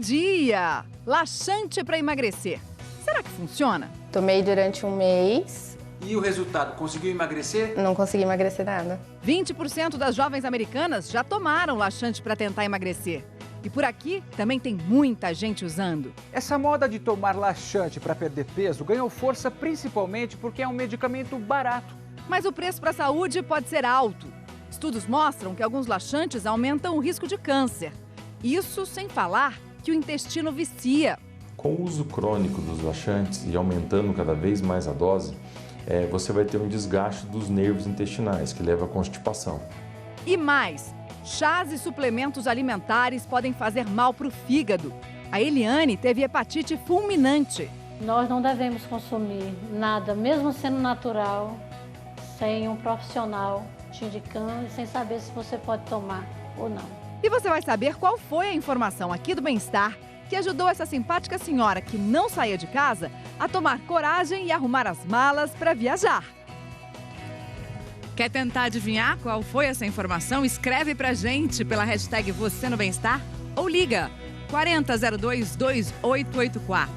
dia! Laxante para emagrecer. Será que funciona? Tomei durante um mês. E o resultado? Conseguiu emagrecer? Não consegui emagrecer nada. 20% das jovens americanas já tomaram laxante para tentar emagrecer. E por aqui também tem muita gente usando. Essa moda de tomar laxante para perder peso ganhou força principalmente porque é um medicamento barato. Mas o preço para a saúde pode ser alto. Estudos mostram que alguns laxantes aumentam o risco de câncer. Isso sem falar que o intestino vicia. Com o uso crônico dos laxantes e aumentando cada vez mais a dose, você vai ter um desgaste dos nervos intestinais, que leva à constipação. E mais, chás e suplementos alimentares podem fazer mal para o fígado. A Eliane teve hepatite fulminante. Nós não devemos consumir nada, mesmo sendo natural, sem um profissional te indicando e sem saber se você pode tomar ou não. E você vai saber qual foi a informação aqui do Bem-Estar que ajudou essa simpática senhora que não saía de casa a tomar coragem e arrumar as malas para viajar. Quer tentar adivinhar qual foi essa informação? Escreve pra gente pela hashtag Você no Bem-Estar ou liga 40022884.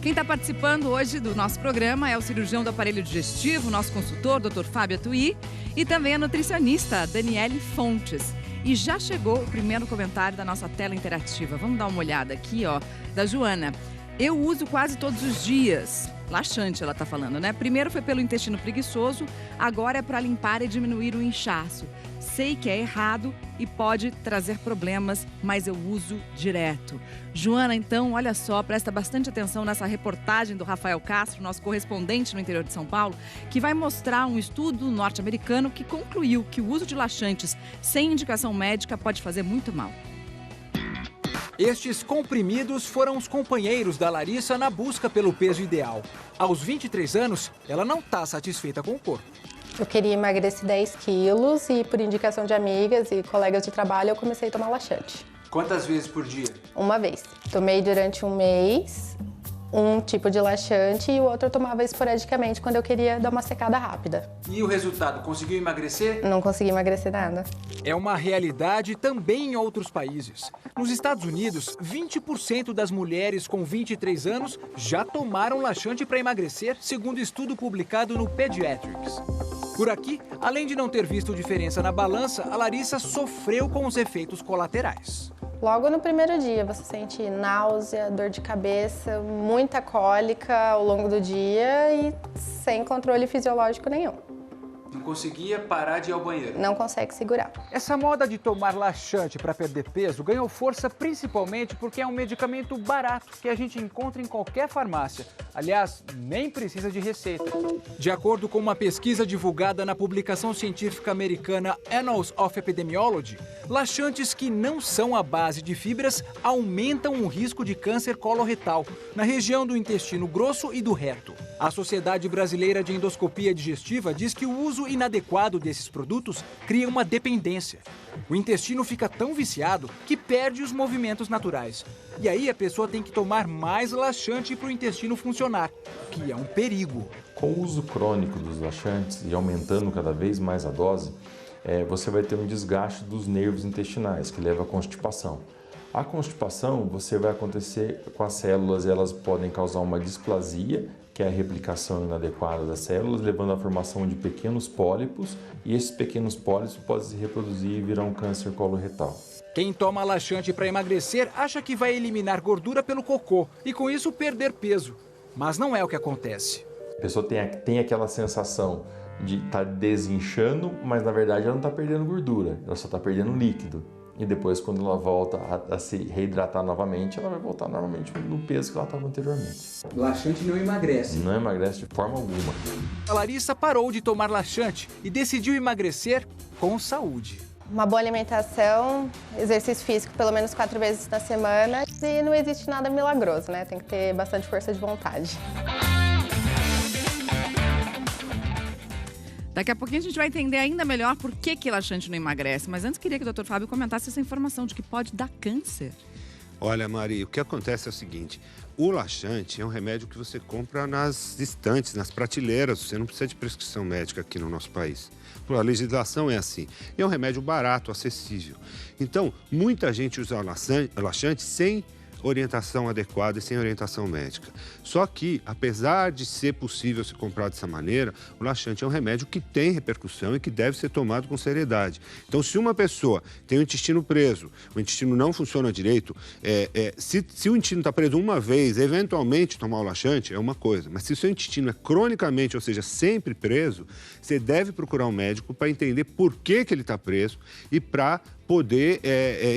Quem está participando hoje do nosso programa é o cirurgião do aparelho digestivo, nosso consultor, Dr. Fábio Atuí, e também a nutricionista Daniele Fontes. E já chegou o primeiro comentário da nossa tela interativa. Vamos dar uma olhada aqui, ó, da Joana. Eu uso quase todos os dias. Laxante, ela tá falando, né? Primeiro foi pelo intestino preguiçoso, agora é para limpar e diminuir o inchaço. Sei que é errado e pode trazer problemas, mas eu uso direto. Joana, então, olha só, presta bastante atenção nessa reportagem do Rafael Castro, nosso correspondente no interior de São Paulo, que vai mostrar um estudo norte-americano que concluiu que o uso de laxantes sem indicação médica pode fazer muito mal. Estes comprimidos foram os companheiros da Larissa na busca pelo peso ideal. Aos 23 anos, ela não está satisfeita com o corpo. Eu queria emagrecer 10 quilos e, por indicação de amigas e colegas de trabalho, eu comecei a tomar laxante. Quantas vezes por dia? Uma vez. Tomei durante um mês um tipo de laxante e o outro eu tomava esporadicamente quando eu queria dar uma secada rápida. E o resultado? Conseguiu emagrecer? Não consegui emagrecer nada. É uma realidade também em outros países. Nos Estados Unidos, 20% das mulheres com 23 anos já tomaram laxante para emagrecer, segundo estudo publicado no Pediatrics. Por aqui, além de não ter visto diferença na balança, a Larissa sofreu com os efeitos colaterais. Logo no primeiro dia, você sente náusea, dor de cabeça, muita cólica ao longo do dia e sem controle fisiológico nenhum. Não conseguia parar de ir ao banheiro. Não consegue segurar. Essa moda de tomar laxante para perder peso ganhou força principalmente porque é um medicamento barato que a gente encontra em qualquer farmácia. Aliás, nem precisa de receita. De acordo com uma pesquisa divulgada na publicação científica americana Annals of Epidemiology, laxantes que não são à base de fibras aumentam o risco de câncer coloretal na região do intestino grosso e do reto. A Sociedade Brasileira de Endoscopia Digestiva diz que o uso inadequado desses produtos cria uma dependência. O intestino fica tão viciado que perde os movimentos naturais. E aí a pessoa tem que tomar mais laxante para o intestino funcionar, que é um perigo. Com o uso crônico dos laxantes e aumentando cada vez mais a dose, você vai ter um desgaste dos nervos intestinais, que leva à constipação. A constipação você vai acontecer com as células, elas podem causar uma displasia, que é a replicação inadequada das células, levando à formação de pequenos pólipos, e esses pequenos pólipos podem se reproduzir e virar um câncer coloretal. Quem toma laxante para emagrecer acha que vai eliminar gordura pelo cocô e com isso perder peso. Mas não é o que acontece. A pessoa tem aquela sensação de estar desinchando, mas na verdade ela não está perdendo gordura, ela só está perdendo líquido. E depois, quando ela volta a se reidratar novamente, ela vai voltar normalmente no peso que ela estava anteriormente. Laxante não emagrece. Não emagrece de forma alguma. A Larissa parou de tomar laxante e decidiu emagrecer com saúde. Uma boa alimentação, exercício físico pelo menos 4 vezes na semana e não existe nada milagroso, né? Tem que ter bastante força de vontade. Daqui a pouquinho a gente vai entender ainda melhor por que laxante não emagrece. Mas antes queria que o Dr. Fábio comentasse essa informação de que pode dar câncer. Olha, Mari, o que acontece é o seguinte. O laxante é um remédio que você compra nas estantes, nas prateleiras. Você não precisa de prescrição médica aqui no nosso país. A legislação é assim. É um remédio barato, acessível. Então, muita gente usa laxante sem orientação adequada e sem orientação médica. Só que, apesar de ser possível se comprar dessa maneira, o laxante é um remédio que tem repercussão e que deve ser tomado com seriedade. Então, se uma pessoa tem o intestino preso, o intestino não funciona direito, se o intestino está preso uma vez, eventualmente tomar o laxante é uma coisa, mas se o seu intestino é cronicamente, ou seja, sempre preso, você deve procurar um médico para entender por que ele está preso e para poder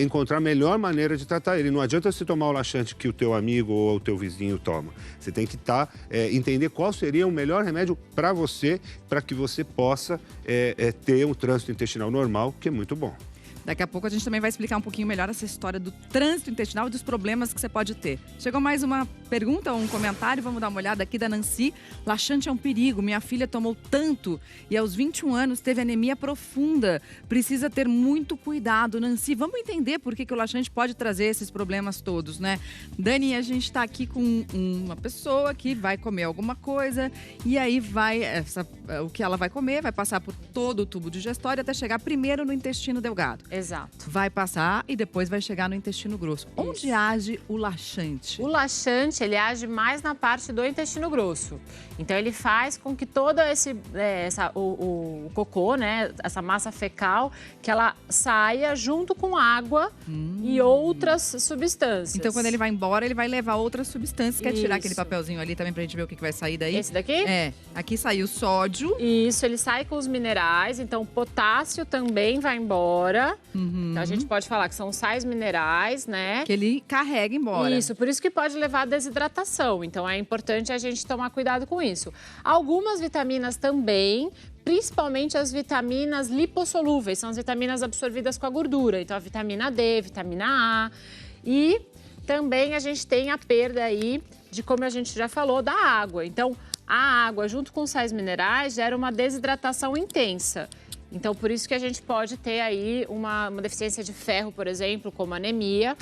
encontrar a melhor maneira de tratar ele. Não adianta você tomar o laxante que o teu amigo ou o teu vizinho toma. Você tem que entender qual seria o melhor remédio para você, para que você possa ter um trânsito intestinal normal, que é muito bom. Daqui a pouco a gente também vai explicar um pouquinho melhor essa história do trânsito intestinal e dos problemas que você pode ter. Chegou mais uma pergunta ou um comentário, vamos dar uma olhada aqui da Nancy. Laxante é um perigo, minha filha tomou tanto e aos 21 anos teve anemia profunda. Precisa ter muito cuidado. Nancy, vamos entender por que o laxante pode trazer esses problemas todos, né? Dani, a gente está aqui com uma pessoa que vai comer alguma coisa e aí o que ela vai comer vai passar por todo o tubo digestório até chegar primeiro no intestino delgado. Exato. Vai passar e depois vai chegar no intestino grosso. Isso. Onde age o laxante? O laxante, ele age mais na parte do intestino grosso. Então, ele faz com que todo o cocô, né, essa massa fecal, que ela saia junto com água e outras substâncias. Então, quando ele vai embora, ele vai levar outras substâncias. Quer tirar aquele Isso. papelzinho ali também pra gente ver o que vai sair daí? Esse daqui? É. Aqui saiu sódio. Isso, ele sai com os minerais. Então, o potássio também vai embora. Então, a gente pode falar que são sais minerais, né? Que ele carrega embora. Isso, por isso que pode levar à desidratação. Então, é importante a gente tomar cuidado com isso. Algumas vitaminas também, principalmente as vitaminas lipossolúveis, são as vitaminas absorvidas com a gordura. Então, a vitamina D, vitamina A. E também a gente tem a perda aí de, como a gente já falou, da água. Então, a água, junto com sais minerais, gera uma desidratação intensa. Então, por isso que a gente pode ter aí uma deficiência de ferro, por exemplo, como anemia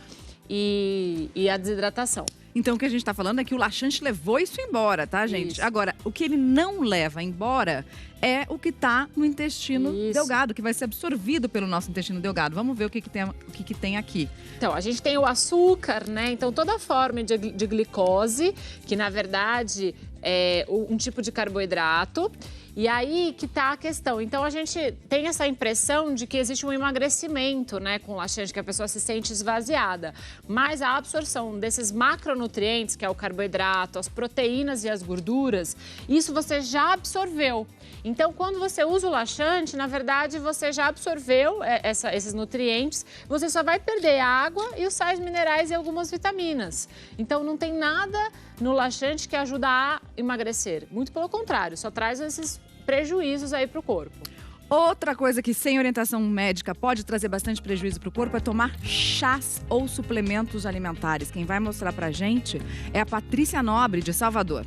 e a desidratação. Então, o que a gente está falando é que o laxante levou isso embora, tá, gente? Isso. Agora, o que ele não leva embora é o que está no intestino delgado, que vai ser absorvido pelo nosso intestino delgado. Vamos ver o que tem aqui. Então, a gente tem o açúcar, né? Então, toda forma de glicose, que na verdade é um tipo de carboidrato. E aí que tá a questão. Então, a gente tem essa impressão de que existe um emagrecimento, né, com o laxante, que a pessoa se sente esvaziada. Mas a absorção desses macronutrientes, que é o carboidrato, as proteínas e as gorduras, isso você já absorveu. Então, quando você usa o laxante, na verdade, você já absorveu esses nutrientes, você só vai perder a água e os sais minerais e algumas vitaminas. Então, não tem nada no laxante que ajuda a emagrecer. Muito pelo contrário, só traz esses prejuízos aí para o corpo. Outra coisa que sem orientação médica pode trazer bastante prejuízo para o corpo é tomar chás ou suplementos alimentares. Quem vai mostrar pra gente é a Patrícia Nobre, de Salvador.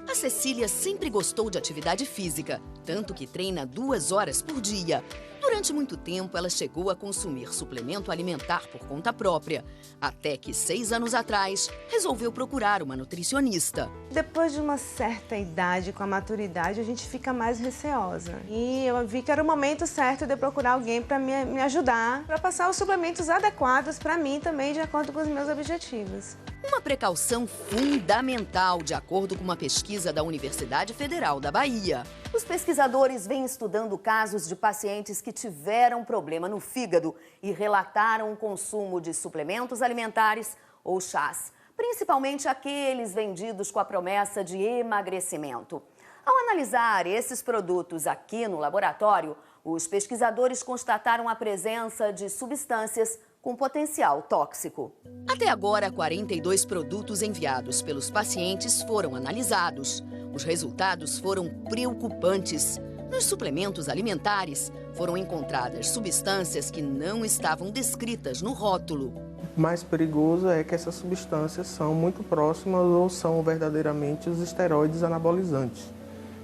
A Cecília sempre gostou de atividade física, tanto que treina 2 horas por dia. Durante muito tempo, ela chegou a consumir suplemento alimentar por conta própria, até que 6 anos atrás, resolveu procurar uma nutricionista. Depois de uma certa idade, com a maturidade, a gente fica mais receosa. E eu vi que era o momento certo de eu procurar alguém para me ajudar, para passar os suplementos adequados para mim também, de acordo com os meus objetivos. Uma precaução fundamental, de acordo com uma pesquisa da Universidade Federal da Bahia. Os pesquisadores vêm estudando casos de pacientes que tiveram problema no fígado e relataram o consumo de suplementos alimentares ou chás, principalmente aqueles vendidos com a promessa de emagrecimento. Ao analisar esses produtos aqui no laboratório, os pesquisadores constataram a presença de substâncias com potencial tóxico. Até agora, 42 produtos enviados pelos pacientes foram analisados. Os resultados foram preocupantes. Nos suplementos alimentares, foram encontradas substâncias que não estavam descritas no rótulo. O mais perigoso é que essas substâncias são muito próximas ou são verdadeiramente os esteroides anabolizantes,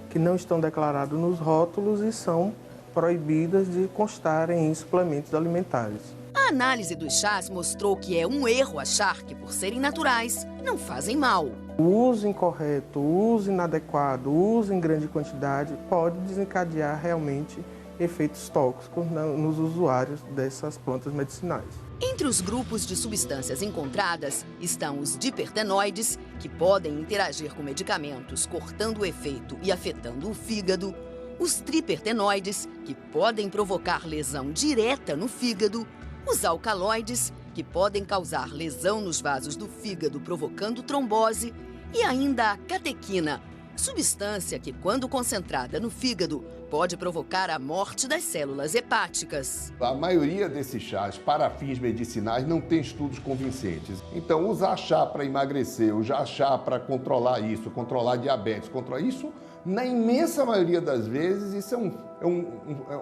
que não estão declarados nos rótulos e são proibidas de constarem em suplementos alimentares. A análise dos chás mostrou que é um erro achar que, por serem naturais, não fazem mal. O uso incorreto, o uso inadequado, o uso em grande quantidade pode desencadear realmente efeitos tóxicos nos usuários dessas plantas medicinais. Entre os grupos de substâncias encontradas estão os dipertenoides, que podem interagir com medicamentos, cortando o efeito e afetando o fígado, os tripertenoides, que podem provocar lesão direta no fígado, os alcaloides, que podem causar lesão nos vasos do fígado, provocando trombose, e ainda a catequina, substância que, quando concentrada no fígado, pode provocar a morte das células hepáticas. A maioria desses chás, para fins medicinais, não tem estudos convincentes. Então, usar chá para emagrecer, usar chá para controlar isso, controlar diabetes, controlar isso, na imensa maioria das vezes, isso é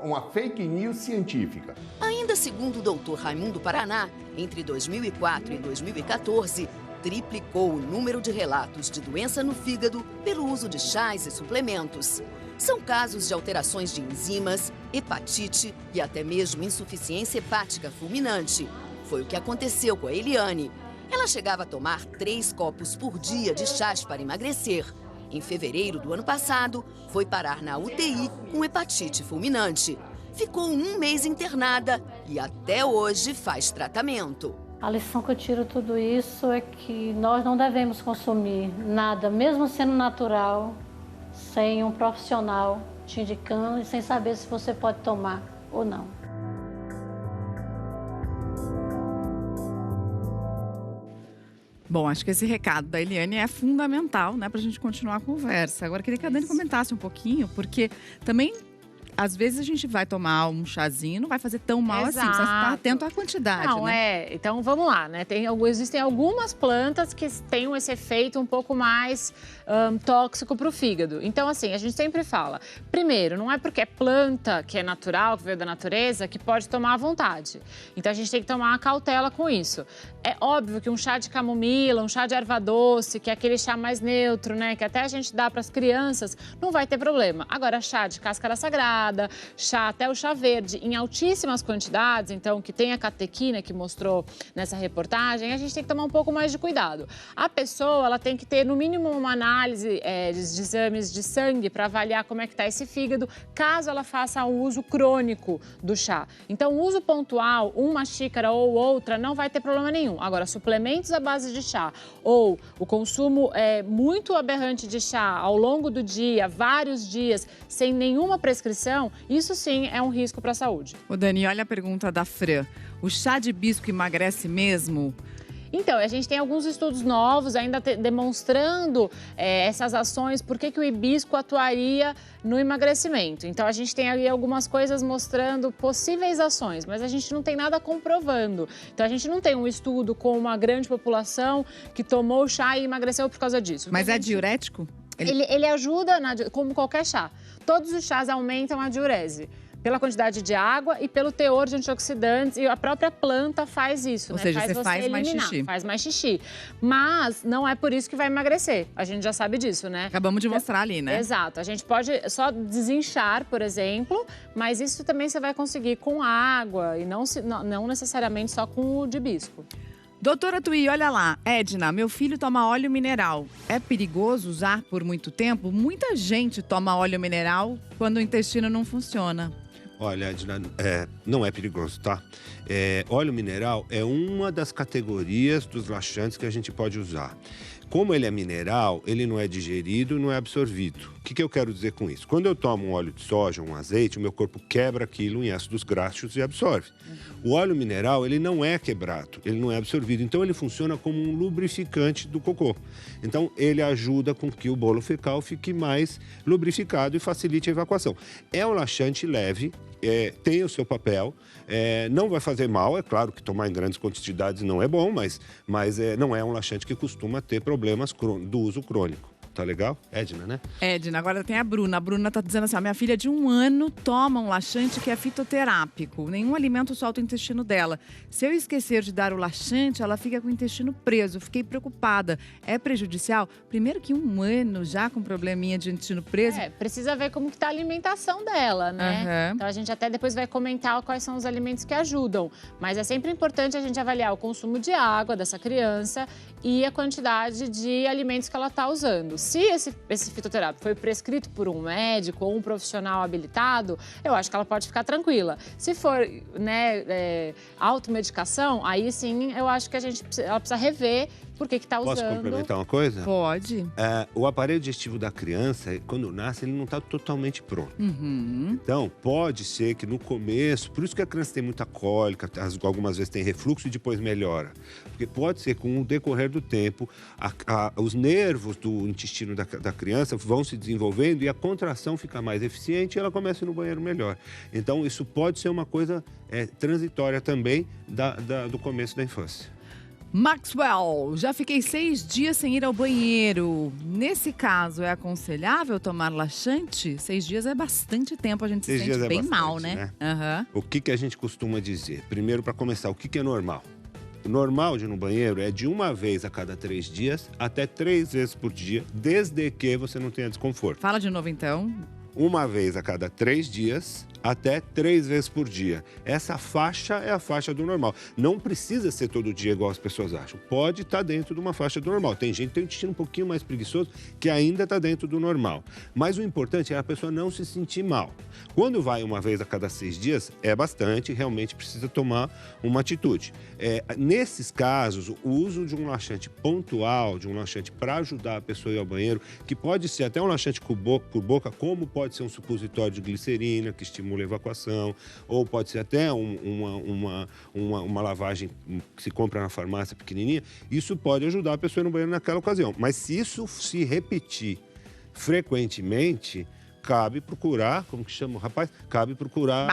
uma fake news científica. Ainda segundo o Dr. Raimundo Paraná, entre 2004 e 2014, triplicou o número de relatos de doença no fígado pelo uso de chás e suplementos. São casos de alterações de enzimas, hepatite e até mesmo insuficiência hepática fulminante. Foi o que aconteceu com a Eliane. Ela chegava a tomar 3 copos por dia de chás para emagrecer. Em fevereiro do ano passado, foi parar na UTI com hepatite fulminante. Ficou 1 mês internada e até hoje faz tratamento. A lição que eu tiro de tudo isso é que nós não devemos consumir nada, mesmo sendo natural, sem um profissional te indicando e sem saber se você pode tomar ou não. Bom, acho que esse recado da Eliane é fundamental, né, para a gente continuar a conversa. Agora, queria que a Dani comentasse um pouquinho, porque também, às vezes, a gente vai tomar um chazinho, não vai fazer tão mal assim. Precisa estar atento à quantidade, não, né? Então, vamos lá, né? Existem algumas plantas que têm esse efeito um pouco mais tóxico para o fígado. Então, assim, a gente sempre fala, primeiro, não é porque é planta que é natural, que veio da natureza, que pode tomar à vontade. Então, a gente tem que tomar cautela com isso. É óbvio que um chá de camomila, um chá de erva doce, que é aquele chá mais neutro, né? Que até a gente dá para as crianças, não vai ter problema. Agora, chá de cáscara sagrada, chá, até o chá verde, em altíssimas quantidades, então, que tem a catequina que mostrou nessa reportagem, a gente tem que tomar um pouco mais de cuidado. A pessoa, ela tem que ter, no mínimo, uma análise de exames de sangue para avaliar como é que está esse fígado, caso ela faça o uso crônico do chá. Então, o uso pontual, uma xícara ou outra, não vai ter problema nenhum. Agora, suplementos à base de chá ou o consumo muito aberrante de chá ao longo do dia, vários dias, sem nenhuma prescrição, isso sim é um risco para a saúde. Ô Dani, olha a pergunta da Fran. O chá de hibisco emagrece mesmo? Então, a gente tem alguns estudos novos ainda demonstrando essas ações, por que o hibisco atuaria no emagrecimento. Então, a gente tem ali algumas coisas mostrando possíveis ações, mas a gente não tem nada comprovando. Então, a gente não tem um estudo com uma grande população que tomou chá e emagreceu por causa disso. Mas é diurético? Ele ajuda, como qualquer chá. Todos os chás aumentam a diurese. Pela quantidade de água e pelo teor de antioxidantes, e a própria planta faz isso, Ou né? seja, você faz mais xixi. Faz mais xixi. Mas não é por isso que vai emagrecer. A gente já sabe disso, né? Acabamos de mostrar ali, né? Exato. A gente pode só desinchar, por exemplo, mas isso também você vai conseguir com água e não necessariamente só com o de hibisco. Doutora Thuy, olha lá. Edna, meu filho toma óleo mineral. É perigoso usar por muito tempo? Muita gente toma óleo mineral quando o intestino não funciona. Olha, Edna, não é perigoso, tá? Óleo mineral é uma das categorias dos laxantes que a gente pode usar. Como ele é mineral, ele não é digerido, não é absorvido. O que eu quero dizer com isso? Quando eu tomo um óleo de soja, um azeite, o meu corpo quebra aquilo em ácidos graxos e absorve. O óleo mineral, ele não é quebrado, ele não é absorvido. Então, ele funciona como um lubrificante do cocô. Então, ele ajuda com que o bolo fecal fique mais lubrificado e facilite a evacuação. É um laxante leve, tem o seu papel, não vai fazer mal. É claro que tomar em grandes quantidades não é bom, mas não é um laxante que costuma ter problemas do uso crônico. Tá legal? Edna, né? Edna, agora tem a Bruna. A Bruna tá dizendo assim, minha filha de 1 ano toma um laxante que é fitoterápico. Nenhum alimento solta o intestino dela. Se eu esquecer de dar o laxante, ela fica com o intestino preso. Fiquei preocupada. É prejudicial? Primeiro que 1 ano já com probleminha de intestino preso. Precisa ver como que tá a alimentação dela, né? Então, a gente até depois vai comentar quais são os alimentos que ajudam. Mas é sempre importante a gente avaliar o consumo de água dessa criança e a quantidade de alimentos que ela tá usando. se esse fitoterápico foi prescrito por um médico ou um profissional habilitado, eu acho que ela pode ficar tranquila. Se for, né, automedicação, aí sim eu acho que ela precisa rever por que está usando. Posso complementar uma coisa? Pode. O aparelho digestivo da criança, quando nasce, ele não está totalmente pronto. Então, pode ser que no começo, por isso que a criança tem muita cólica, algumas vezes tem refluxo e depois melhora. Porque pode ser que com o decorrer do tempo, os nervos do intestino da criança vão se desenvolvendo e a contração fica mais eficiente e ela começa a ir no banheiro melhor. Então, isso pode ser uma coisa transitória também do começo da infância. Maxwell, já fiquei 6 dias sem ir ao banheiro. Nesse caso, é aconselhável tomar laxante? 6 dias é bastante tempo, a gente se sente bem mal, né? O que a gente costuma dizer? Primeiro, para começar, o que é normal? O normal de ir no banheiro é de 1 vez a cada 3 dias até 3 vezes por dia, desde que você não tenha desconforto. Fala de novo, então. 1 vez a cada 3 dias até 3 vezes por dia. Essa faixa é a faixa do normal. Não precisa ser todo dia igual as pessoas acham. Pode estar dentro de uma faixa do normal. Tem gente que tem um intestino um pouquinho mais preguiçoso que ainda está dentro do normal. Mas o importante é a pessoa não se sentir mal. Quando vai 1 vez a cada 6 dias, é bastante, realmente precisa tomar uma atitude. Nesses casos, o uso de um laxante pontual, de um laxante para ajudar a pessoa a ir ao banheiro, que pode ser até um laxante por boca, como pode ser um supositório de glicerina, que estimula a evacuação, ou pode ser até uma lavagem que se compra na farmácia pequenininha, isso pode ajudar a pessoa a ir no banheiro naquela ocasião. Mas se isso se repetir frequentemente, cabe procurar, como que chama o rapaz? Cabe procurar...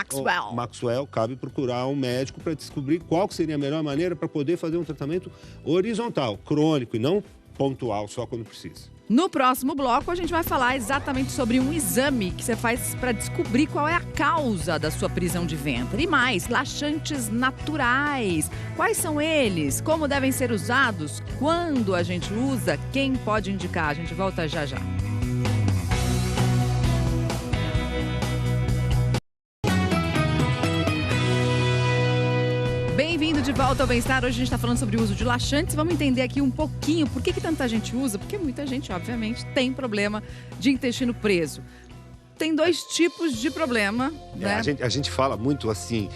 Maxwell, cabe procurar um médico para descobrir qual que seria a melhor maneira para poder fazer um tratamento horizontal, crônico e não pontual, só quando precisa. No próximo bloco, a gente vai falar exatamente sobre um exame que você faz para descobrir qual é a causa da sua prisão de ventre. E mais, laxantes naturais. Quais são eles? Como devem ser usados? Quando a gente usa? Quem pode indicar? A gente volta já já. Bem-vindo de volta ao Bem-Estar. Hoje a gente está falando sobre o uso de laxantes. Vamos entender aqui um pouquinho por que tanta gente usa. Porque muita gente, obviamente, tem problema de intestino preso. Tem 2 tipos de problema, né? A gente fala muito assim,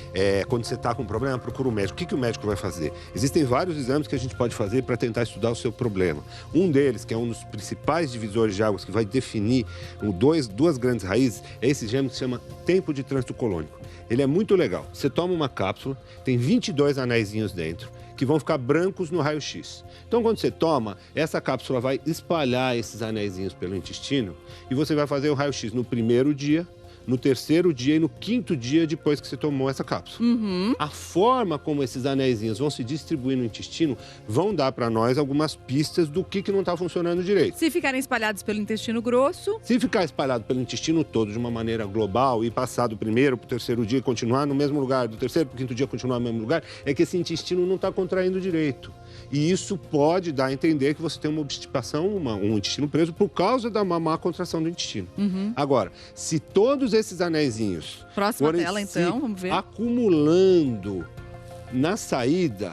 quando você está com um problema, procura um médico. O que o médico vai fazer? Existem vários exames que a gente pode fazer para tentar estudar o seu problema. Um deles, que é um dos principais divisores de águas, que vai definir duas grandes raízes, é esse exame que se chama tempo de trânsito colônico. Ele é muito legal. Você toma uma cápsula, tem 22 anéisinhos dentro, que vão ficar brancos no raio-x. Então, quando você toma, essa cápsula vai espalhar esses anéisinhos pelo intestino e você vai fazer o raio-x no primeiro dia, no terceiro dia e no 5º dia depois que você tomou essa cápsula. A forma como esses anéisinhos vão se distribuir no intestino vão dar para nós algumas pistas do que não está funcionando direito. Se ficarem espalhados pelo intestino grosso... Se ficar espalhado pelo intestino todo de uma maneira global e passar do primeiro para o terceiro dia e continuar no mesmo lugar, do terceiro para o 5º dia continuar no mesmo lugar, é que esse intestino não está contraindo direito. E isso pode dar a entender que você tem uma obstipação, um intestino preso por causa da má contração do intestino. Agora, se todos esses anéisinhos Próxima tela, então, vamos ver. Acumulando na saída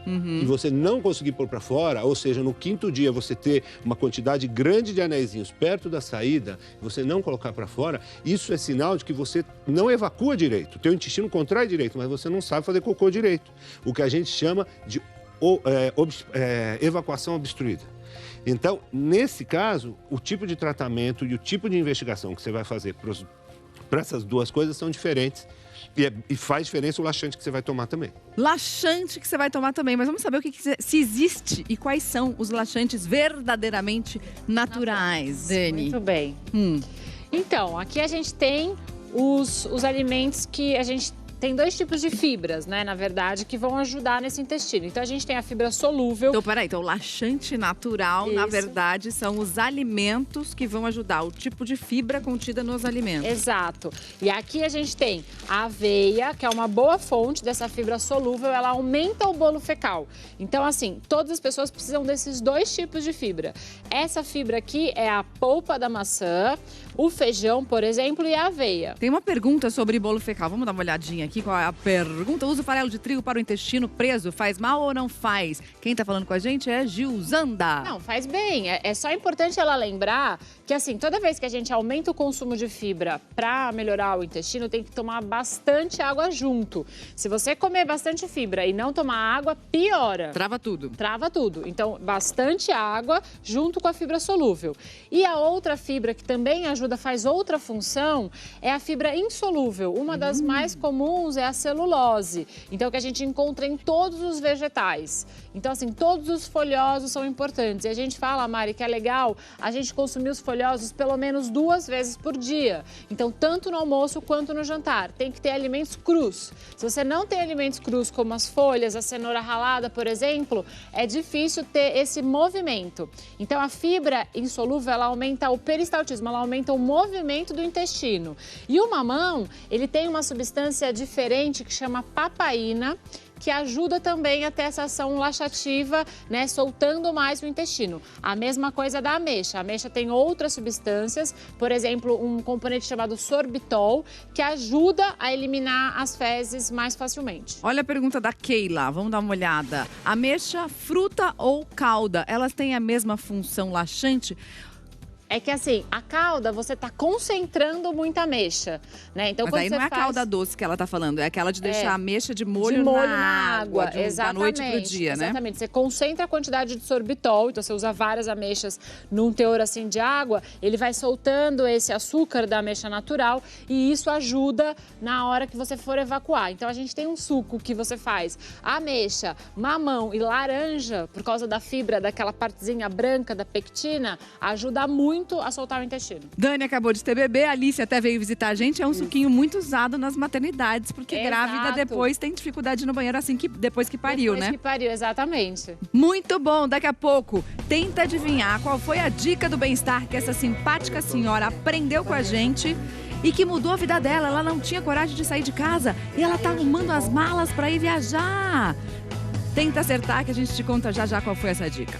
e você não conseguir pôr para fora, ou seja, no 5º dia você ter uma quantidade grande de anéisinhos perto da saída, você não colocar para fora, isso é sinal de que você não evacua direito. O teu intestino contrai direito, mas você não sabe fazer cocô direito. O que a gente chama de evacuação obstruída. Então, nesse caso, o tipo de tratamento e o tipo de investigação que você vai fazer para essas 2 coisas são diferentes. E faz diferença o laxante que você vai tomar também. Laxante que você vai tomar também, mas vamos saber se existe e quais são os laxantes verdadeiramente naturais, Dani. Muito bem. Então, aqui a gente tem os alimentos que a gente... Tem 2 tipos de fibras, né, na verdade, que vão ajudar nesse intestino. Então, a gente tem a fibra solúvel. Então, peraí. Então, o laxante natural, na verdade, são os alimentos que vão ajudar, o tipo de fibra contida nos alimentos. Exato. E aqui a gente tem a aveia, que é uma boa fonte dessa fibra solúvel. Ela aumenta o bolo fecal. Então, assim, todas as pessoas precisam desses 2 tipos de fibra. Essa fibra aqui é a polpa da maçã, o feijão, por exemplo, e a aveia. Tem uma pergunta sobre bolo fecal. Vamos dar uma olhadinha aqui. Qual é a pergunta? Usa o farelo de trigo para o intestino preso. Faz mal ou não faz? Quem tá falando com a gente é Gilzanda. Não, faz bem. É só importante ela lembrar que, assim, toda vez que a gente aumenta o consumo de fibra para melhorar o intestino, tem que tomar bastante água junto. Se você comer bastante fibra e não tomar água, piora. Trava tudo. Trava tudo. Então, bastante água junto com a fibra solúvel. E a outra fibra que também ajuda, faz outra função, é a fibra insolúvel. Uma das mais comuns é a celulose. Então, que a gente encontra em todos os vegetais. Então, assim, todos os folhosos são importantes. E a gente fala, Mari, que é legal a gente consumir os folhosos pelo menos 2 vezes por dia. Então, tanto no almoço quanto no jantar. Tem que ter alimentos crus. Se você não tem alimentos crus, como as folhas, a cenoura ralada, por exemplo, é difícil ter esse movimento. Então, a fibra insolúvel, ela aumenta o peristaltismo, ela aumenta o movimento do intestino. E o mamão, ele tem uma substância diferente que chama papaína, que ajuda também a ter essa ação laxativa, né, soltando mais o intestino. A mesma coisa da ameixa. A ameixa tem outras substâncias, por exemplo, um componente chamado sorbitol, que ajuda a eliminar as fezes mais facilmente. Olha a pergunta da Keila, vamos dar uma olhada. Ameixa, fruta ou calda, elas têm a mesma função laxante? É que assim, a calda, você tá concentrando muita ameixa, né? Então, mas quando aí você não é a faz... calda doce que ela tá falando, é aquela de deixar a ameixa de molho na água. Da noite pro dia, né? Exatamente. Você concentra a quantidade de sorbitol, então você usa várias ameixas num teor assim de água, ele vai soltando esse açúcar da ameixa natural e isso ajuda na hora que você for evacuar. Então a gente tem um suco que você faz ameixa, mamão e laranja, por causa da fibra, daquela partezinha branca da pectina, ajuda muito a soltar o intestino. Dani acabou de ter bebê, a Alice até veio visitar a gente, é um suquinho muito usado nas maternidades, porque grávida depois tem dificuldade no banheiro assim que depois que pariu, depois né? que pariu, exatamente. Muito bom, daqui a pouco tenta adivinhar qual foi a dica do bem-estar que essa simpática senhora aprendeu com a gente e que mudou a vida dela. Ela não tinha coragem de sair de casa e ela tá arrumando as malas para ir viajar. Tenta acertar que a gente te conta já já qual foi essa dica.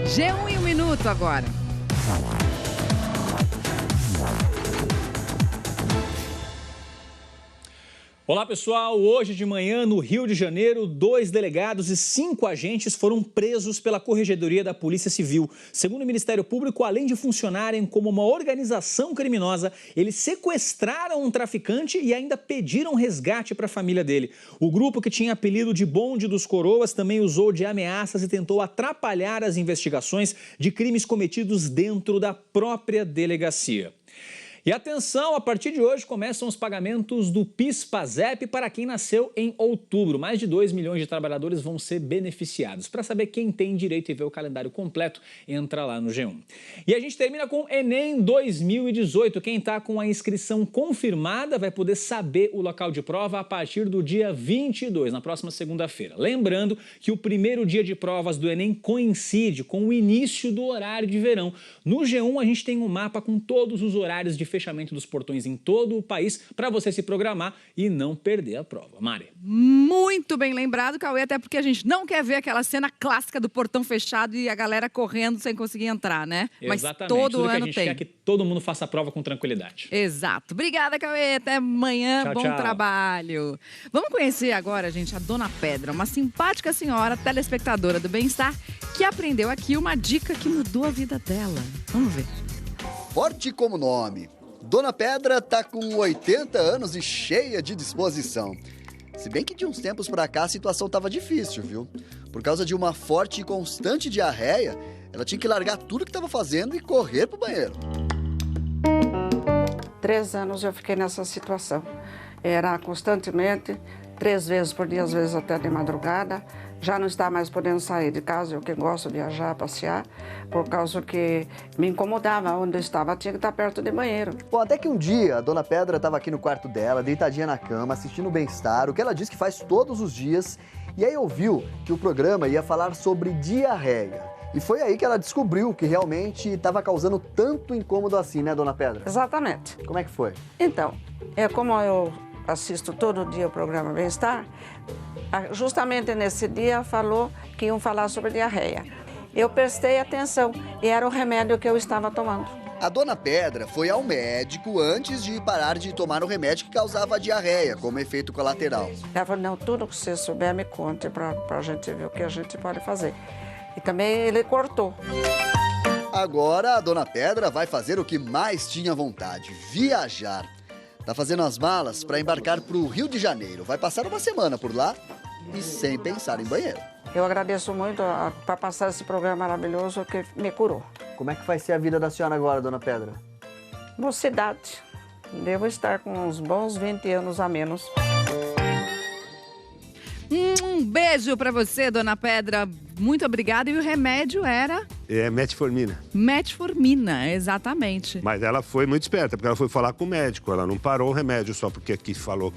G1 em 1 minuto agora. Olá pessoal, hoje de manhã no Rio de Janeiro, 2 delegados e 5 agentes foram presos pela Corregedoria da Polícia Civil. Segundo o Ministério Público, além de funcionarem como uma organização criminosa, eles sequestraram um traficante e ainda pediram resgate para a família dele. O grupo, que tinha apelido de Bonde dos Coroas, também usou de ameaças e tentou atrapalhar as investigações de crimes cometidos dentro da própria delegacia. E atenção, a partir de hoje começam os pagamentos do PIS/PASEP para quem nasceu em outubro. Mais de 2 milhões de trabalhadores vão ser beneficiados. Para saber quem tem direito e ver o calendário completo, entra lá no G1. E a gente termina com Enem 2018. Quem está com a inscrição confirmada vai poder saber o local de prova a partir do dia 22, na próxima segunda-feira. Lembrando que o primeiro dia de provas do Enem coincide com o início do horário de verão. No G1 a gente tem um mapa com todos os horários de fechamento dos portões em todo o país para você se programar e não perder a prova. Mari. Muito bem lembrado, Cauê, até porque a gente não quer ver aquela cena clássica do portão fechado e a galera correndo sem conseguir entrar, né? Exatamente. Mas todo Tudo ano que a gente tem. quer que todo mundo faça a prova com tranquilidade. Exato. Obrigada, Cauê. Até amanhã. Tchau, Bom tchau. trabalho. Vamos conhecer agora, gente, a Dona Pedra, uma simpática senhora telespectadora do bem-estar que aprendeu aqui uma dica que mudou a vida dela. Vamos ver. Forte como nome. Dona Pedra tá com 80 anos e cheia de disposição. Se bem que de uns tempos pra cá a situação tava difícil, viu? Por causa de uma forte e constante diarreia, ela tinha que largar tudo que tava fazendo e correr pro banheiro. 3 anos eu fiquei nessa situação. Era constantemente, 3 vezes por dia, às vezes até de madrugada. Já não está mais podendo sair de casa, eu que gosto de viajar, passear, por causa que me incomodava onde eu estava, tinha que estar perto de banheiro. Bom, até que um dia a Dona Pedra estava aqui no quarto dela, deitadinha na cama, assistindo o Bem-Estar, o que ela diz que faz todos os dias, e aí ouviu que o programa ia falar sobre diarreia. E foi aí que ela descobriu que realmente estava causando tanto incômodo assim, né, Dona Pedra? Exatamente. Como é que foi? Então, como eu assisto todo dia o programa Bem-Estar, justamente nesse dia falou que iam falar sobre diarreia. Eu prestei atenção e era o remédio que eu estava tomando. A dona Pedra foi ao médico antes de parar de tomar o remédio que causava diarreia, como efeito colateral. Ela falou, não, tudo que você souber me conte para a gente ver o que a gente pode fazer. E também ele cortou. Agora a dona Pedra vai fazer o que mais tinha vontade, viajar. Tá fazendo as malas para embarcar para o Rio de Janeiro. Vai passar uma semana por lá e sem pensar em banheiro. Eu agradeço muito para passar esse programa maravilhoso que me curou. Como é que vai ser a vida da senhora agora, dona Pedra? Mocidade. Devo estar com uns bons 20 anos a menos. Um beijo para você, dona Pedra. Muito obrigada. E o remédio era? É metformina. Metformina, exatamente. Mas ela foi muito esperta, porque ela foi falar com o médico. Ela não parou o remédio só porque aqui falou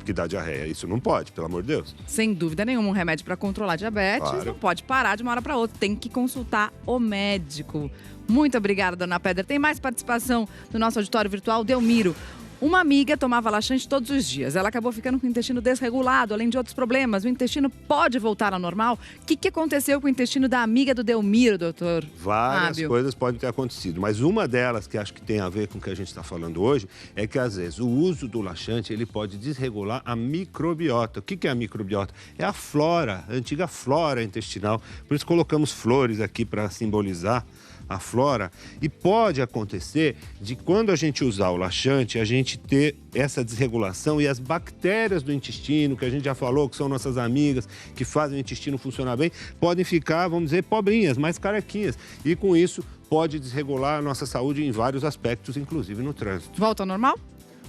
que dá diarreia. Isso não pode, pelo amor de Deus. Sem dúvida nenhuma, um remédio para controlar diabetes Claro. não pode parar de uma hora para outra. Tem que consultar o médico. Muito obrigada, dona Pedra. Tem mais participação no nosso auditório virtual, Delmiro. Uma amiga tomava laxante todos os dias. Ela acabou ficando com o intestino desregulado, além de outros problemas. O intestino pode voltar ao normal? O que aconteceu com o intestino da amiga do Delmiro, doutor Várias Fábio? coisas podem ter acontecido, mas uma delas que acho que tem a ver com o que a gente está falando hoje é que, às vezes, o uso do laxante ele pode desregular a microbiota. O que é a microbiota? É a flora, a antiga flora intestinal. Por isso colocamos flores aqui para simbolizar a flora. E pode acontecer de, quando a gente usar o laxante, a gente ter essa desregulação e as bactérias do intestino, que a gente já falou, que são nossas amigas, que fazem o intestino funcionar bem, podem ficar, vamos dizer, pobrinhas, mais carequinhas. E com isso pode desregular a nossa saúde em vários aspectos, inclusive no trânsito. Volta ao normal?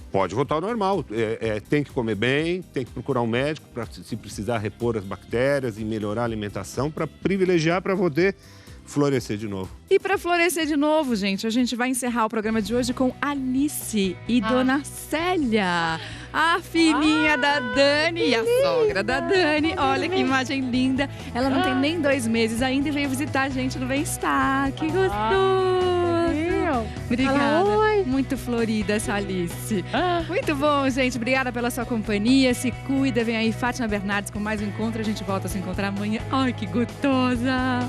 Pode voltar ao normal. Tem que comer bem, tem que procurar um médico para, se precisar, repor as bactérias e melhorar a alimentação para privilegiar, para poder florescer de novo. E para florescer de novo, gente, a gente vai encerrar o programa de hoje com Alice e Dona Célia, a filhinha da Dani e a sogra da Dani. Olha que imagem linda. Ela não tem nem 2 meses ainda e veio visitar a gente no Bem-Estar. Que gostoso! Obrigada. Muito florida essa Alice. Muito bom, gente. Obrigada pela sua companhia. Se cuida. Vem aí Fátima Bernardes com mais um encontro. A gente volta a se encontrar amanhã. Ai, que gostosa!